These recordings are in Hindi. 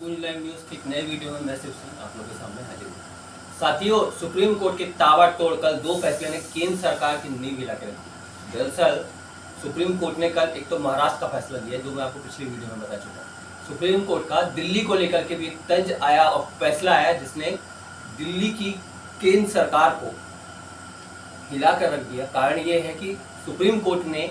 कुंज लाइव न्यूज़ के एक नए वीडियो में मैं शिव सिंह आप लोगों के सामने हाजिर हूँ। साथियों, सुप्रीम कोर्ट के ताबड़तोड़ कल दो फैसले ने केंद्र सरकार की नींव हिला के रखी। दरअसल सुप्रीम कोर्ट ने कल एक तो महाराष्ट्र का फैसला दिया जो मैं आपको पिछली वीडियो में बता चुका हूँ। सुप्रीम कोर्ट का दिल्ली को लेकर के भी एक तंज आया और फैसला आया जिसने दिल्ली की केंद्र सरकार को हिला कर रख दिया। कारण ये है कि सुप्रीम कोर्ट ने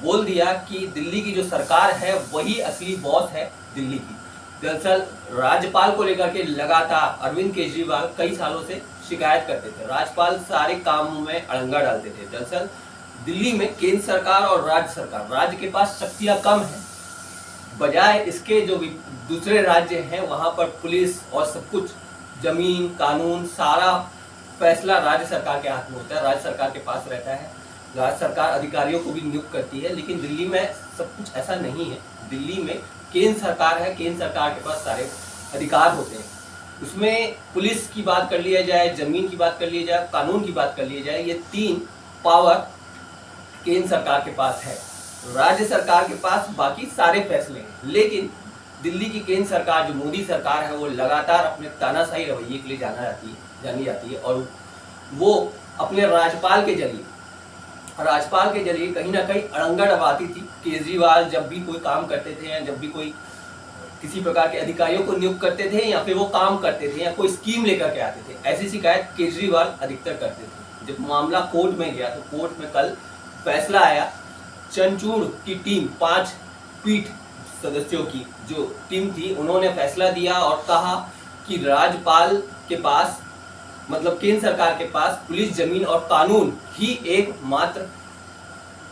बोल दिया कि दिल्ली की जो सरकार है वही असली बॉस है दिल्ली की। दरअसल राज्यपाल को लेकर के लगातार अरविंद केजरीवाल कई सालों से शिकायत करते थे। राज्यपाल सारे कामों में अड़ंगा डालते थे। दरअसल दिल्ली में केंद्र सरकार और राज्य सरकार, राज्य के पास शक्तियां कम हैं, बजाय इसके जो दूसरे राज्य हैं वहां पर पुलिस और सब कुछ, जमीन, कानून, सारा फैसला राज्य सरकार के हाथ में होता है, राज्य सरकार के पास रहता है। राज्य सरकार अधिकारियों को भी नियुक्त करती है, लेकिन दिल्ली में सब कुछ ऐसा नहीं है। दिल्ली में केंद्र सरकार है, केंद्र सरकार के पास सारे अधिकार होते हैं। उसमें पुलिस की बात कर लिया जाए, जमीन की बात कर लिया जाए, कानून की बात कर लिया जाए, ये तीन पावर केंद्र सरकार के पास है। राज्य सरकार के पास बाकी सारे फैसले हैं। लेकिन दिल्ली की केंद्र सरकार जो मोदी सरकार है वो लगातार अपने तानाशाही रवैये के लिए जानी जाती है और वो अपने राज्यपाल के जरिए कहीं ना कहीं अड़ंगा दबाती थी। केजरीवाल जब भी कोई काम करते थे या जब भी कोई किसी प्रकार के अधिकारियों को नियुक्त करते थे या फिर वो काम करते थे या कोई स्कीम लेकर के आते थे, ऐसी शिकायत केजरीवाल अधिकतर करते थे। जब मामला कोर्ट में गया तो कोर्ट में कल फैसला आया। चंचूड़ की टीम, 5 पीठ सदस्यों की जो टीम थी, उन्होंने फैसला दिया और कहा कि राज्यपाल के पास, मतलब केंद्र सरकार के पास पुलिस, जमीन और कानून ही एकमात्र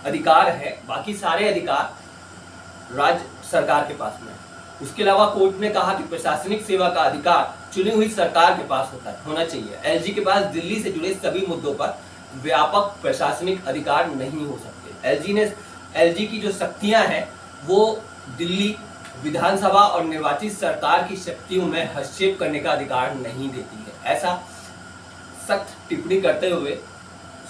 अधिकार है, बाकी सारे अधिकार राज्य सरकार के पास में है। उसके अलावा कोर्ट ने कहा कि प्रशासनिक सेवा का अधिकार चुनी हुई सरकार के पास होना चाहिए। एलजी के पास दिल्ली से जुड़े सभी मुद्दों पर व्यापक प्रशासनिक अधिकार नहीं हो सकते। एलजी की जो शक्तियां हैं वो दिल्ली विधानसभा और निर्वाचित सरकार की शक्तियों में हस्तक्षेप करने का अधिकार नहीं देती है। ऐसा सख्त टिप्पणी करते हुए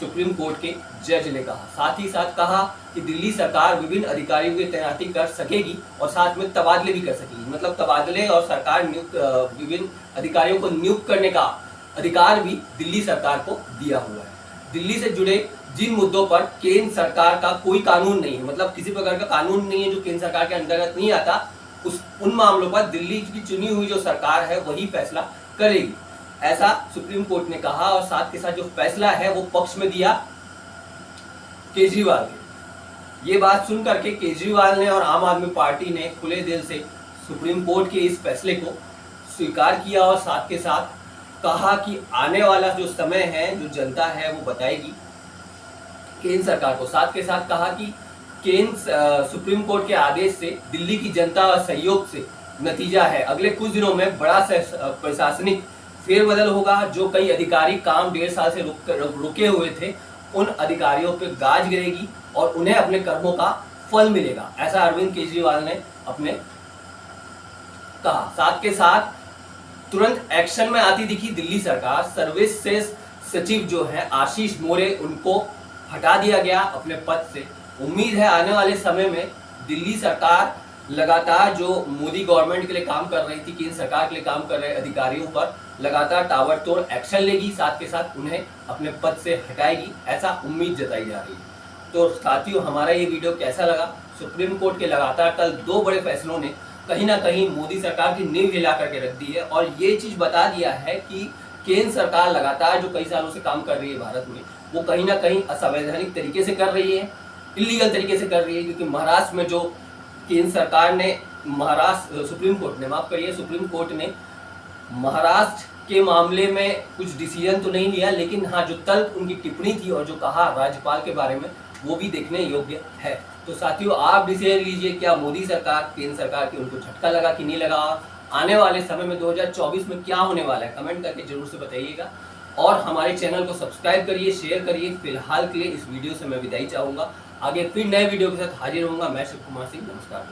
सुप्रीम कोर्ट के जज ने कहा। साथ ही साथ कहा कि दिल्ली सरकार विभिन्न अधिकारियों की तैनाती कर सकेगी और साथ में तबादले भी कर सकेगी। मतलब तबादले और सरकार विभिन्न अधिकारियों को नियुक्त करने का अधिकार भी दिल्ली सरकार को दिया हुआ है। दिल्ली से जुड़े जिन मुद्दों पर केंद्र सरकार का कोई कानून नहीं है, मतलब किसी प्रकार का कानून नहीं है जो केंद्र सरकार के अंतर्गत नहीं आता, उन मामलों पर दिल्ली की चुनी हुई जो सरकार है वही फैसला करेगी, ऐसा सुप्रीम कोर्ट ने कहा। और साथ के साथ जो फैसला है वो पक्ष में दिया केजरीवाल के। ये बात सुन करके केजरीवाल ने और आम आदमी पार्टी ने खुले दिल से सुप्रीम कोर्ट के इस फैसले को स्वीकार किया और साथ के साथ कहा कि आने वाला जो समय है, जो जनता है वो बताएगी केंद्र सरकार को। साथ के साथ कहा कि सुप्रीम कोर्ट के आदेश से दिल्ली की जनता और सहयोग से नतीजा है अगले कुछ दिनों में बड़ा प्रशासनिक फेरबदल होगा। जो कई अधिकारी काम 1.5 साल से रुके हुए थे, उन अधिकारियों पे गाज गिरेगी और उन्हें अपने कर्मों का फल मिलेगा, ऐसा अरविंद केजरीवाल ने अपने कहा। साथ के साथ तुरंत एक्शन में आती दिखी दिल्ली सरकार। सर्विसेज सचिव जो है आशीष मोरे, उनको हटा दिया गया अपने पद से। उम्मीद है आने वाले समय में दिल्ली सरकार लगातार जो मोदी गवर्नमेंट के लिए काम कर रही थी, केंद्र सरकार के लिए काम कर रहे अधिकारियों पर लगातार ताबड़तोड़ एक्शन लेगी, साथ के साथ उन्हें अपने पद से हटाएगी, ऐसा उम्मीद जताई जा रही है। तो साथियों, हमारा ये वीडियो कैसा लगा? सुप्रीम कोर्ट के लगातार कल 2 बड़े फैसलों ने कहीं ना कहीं मोदी सरकार की नींव हिला करके रख दी है और ये चीज बता दिया है कि केंद्र सरकार लगातार जो कई सालों से काम कर रही है भारत में, वो कहीं ना कहीं असंवैधानिक तरीके से कर रही है, इलीगल तरीके से कर रही है। क्योंकि महाराष्ट्र में जो केंद्र सरकार ने सुप्रीम कोर्ट ने महाराष्ट्र के मामले में कुछ डिसीजन तो नहीं लिया, लेकिन हाँ, जो तल्ख उनकी टिप्पणी थी और जो कहा राज्यपाल के बारे में, वो भी देखने योग्य है। तो साथियों, आप डिसीजन लीजिए, क्या मोदी सरकार, केंद्र सरकार की उनको झटका लगा कि नहीं लगा? आने वाले समय में 2024 में क्या होने वाला है, कमेंट करके जरूर से बताइएगा। और हमारे चैनल को सब्सक्राइब करिए, शेयर करिए। फिलहाल के लिए इस वीडियो से मैं विदाई चाहूँगा। आगे फिर नए वीडियो के साथ हाजिर होऊंगा। मैं शिव कुमार सिंह, नमस्कार।